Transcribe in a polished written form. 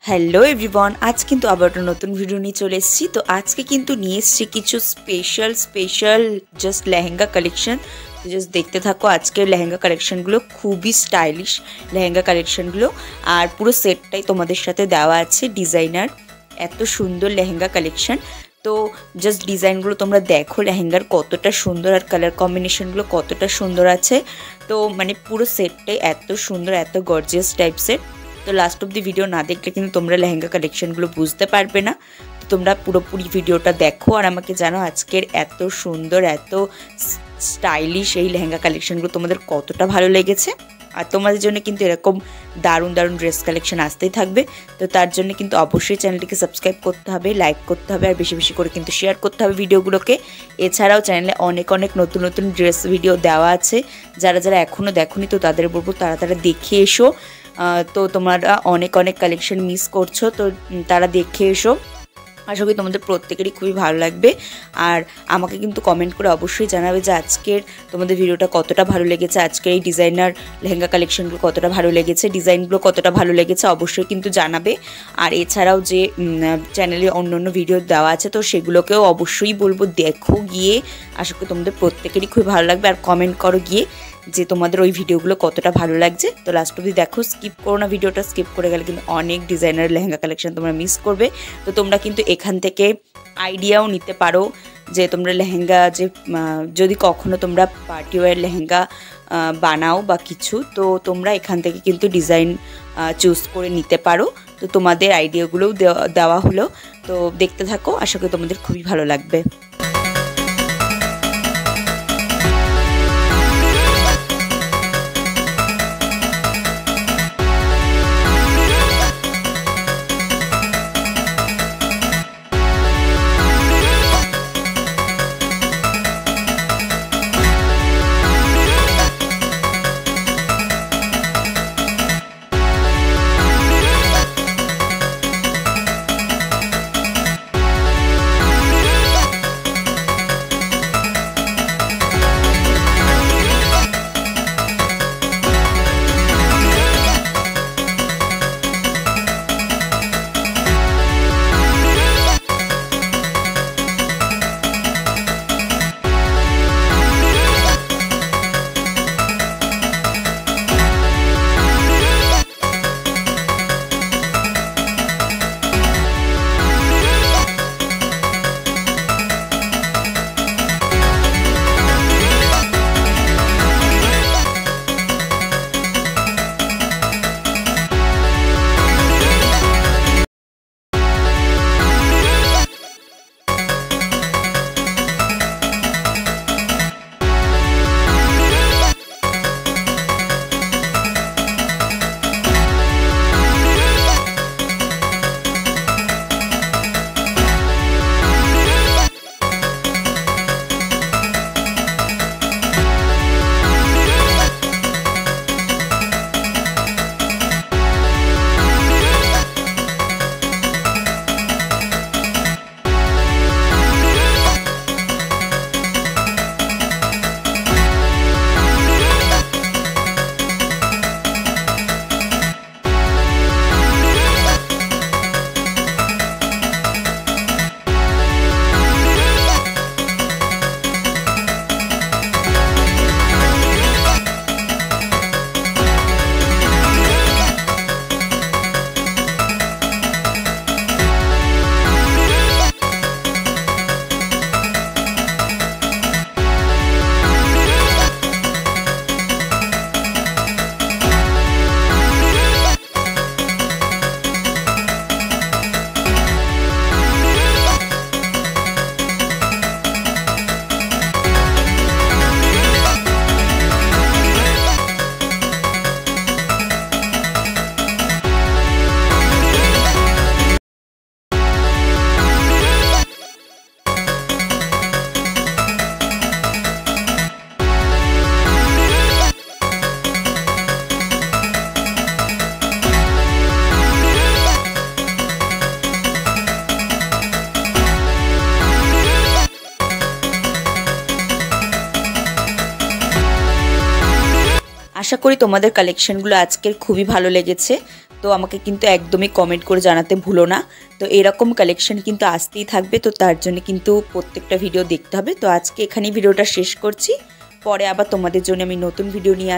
Hello everyone, আজ কিন্তু আবার একটা নতুন ভিডিও নিয়ে চলে এসেছি। তো আজকে কিন্তু নিয়ে এসেছি কিছু স্পেশাল জাস্ট লেহেঙ্গা কালেকশন। তো জাস্ট দেখতে থাকো। আজকের লেহেঙ্গা কালেকশনগুলো খুবই স্টাইলিশ লেহেঙ্গা কালেকশনগুলো, আর পুরো সেটটাই তোমাদের সাথে দেওয়া আছে ডিজাইনার। এত সুন্দর লেহেঙ্গা কালেকশন। তো জাস্ট ডিজাইনগুলো তোমরা দেখো, লেহেঙ্গার কতটা সুন্দর আর কালার কম্বিনেশনগুলো কতটা সুন্দর আছে। তো মানে পুরো সেটটাই এত সুন্দর, এত গর্জিয়াস টাইপসের। তো লাস্ট অব দি ভিডিও না দেখলে কিন্তু তোমরা লেহেঙ্গা কালেকশনগুলো বুঝতে পারবে না। তো তোমরা পুরোপুরি ভিডিওটা দেখো আর আমাকে জানো আজকের এত সুন্দর, এত স্টাইলিশ এই লেহেঙ্গা কালেকশনগুলো তোমাদের কতটা ভালো লেগেছে। আর তোমাদের জন্য কিন্তু এরকম দারুণ দারুণ ড্রেস কালেকশন আসতেই থাকবে। তো তার জন্য কিন্তু অবশ্যই চ্যানেলটিকে সাবস্ক্রাইব করতে হবে, লাইক করতে হবে, আর বেশি বেশি করে কিন্তু শেয়ার করতে হবে ভিডিওগুলোকে। এছাড়াও চ্যানেলে অনেক অনেক নতুন নতুন ড্রেস ভিডিও দেওয়া আছে, যারা যারা এখনও দেখোনি তো তাদের বলবো তারা দেখে এসো। তো তোমরা অনেক অনেক কালেকশন মিস করছো, তো তারা দেখে এসো। আশা করি তোমাদের প্রত্যেকেরই খুবই ভালো লাগবে। আর আমাকে কিন্তু কমেন্ট করে অবশ্যই জানাবে যে আজকের তোমাদের ভিডিওটা কতটা ভালো লেগেছে, আজকের এই ডিজাইনার লেহেঙ্গা কালেকশনগুলো কতটা ভালো লেগেছে, ডিজাইনগুলো কতটা ভালো লেগেছে অবশ্যই কিন্তু জানাবে। আর এছাড়াও যে চ্যানেলে অন্য অন্য ভিডিও দেওয়া আছে তো সেগুলোকেও অবশ্যই বলবো দেখো গিয়ে। আশা করি তোমাদের প্রত্যেকেরই খুবই ভালো লাগবে। আর কমেন্ট করো গিয়ে যে তোমাদের ওই ভিডিওগুলো কতটা ভালো লাগছে। তো লাস্ট অবধি দেখো, স্কিপ করো না ভিডিওটা। স্কিপ করে গেলে কিন্তু অনেক ডিজাইনার লেহেঙ্গা কালেকশন তোমরা মিস করবে। তো তোমরা কিন্তু এখান থেকে আইডিয়াও নিতে পারো যে তোমরা লেহেঙ্গা যে যদি কখনো তোমরা পার্টি ওয়্যার লেহেঙ্গা বানাও বা কিছু, তো তোমরা এখান থেকে কিন্তু ডিজাইন চুজ করে নিতে পারো। তো তোমাদের আইডিয়াগুলোও দেওয়া হলো। তো দেখতে থাকো, আশা করি তোমাদের খুবই ভালো লাগবে। আশা করি তোমাদের কালেকশনগুলো আজকের খুবই ভালো লেগেছে। তো আমাকে কিন্তু একদমই কমেন্ট করে জানাতে ভুলো না। তো এরকম কালেকশন কিন্তু আসতেই থাকবে, তো তার জন্য কিন্তু প্রত্যেকটা ভিডিও দেখতে হবে। তো আজকে এখানেই ভিডিওটা শেষ করছি, পরে আবার তোমাদের জন্য আমি নতুন ভিডিও নিয়ে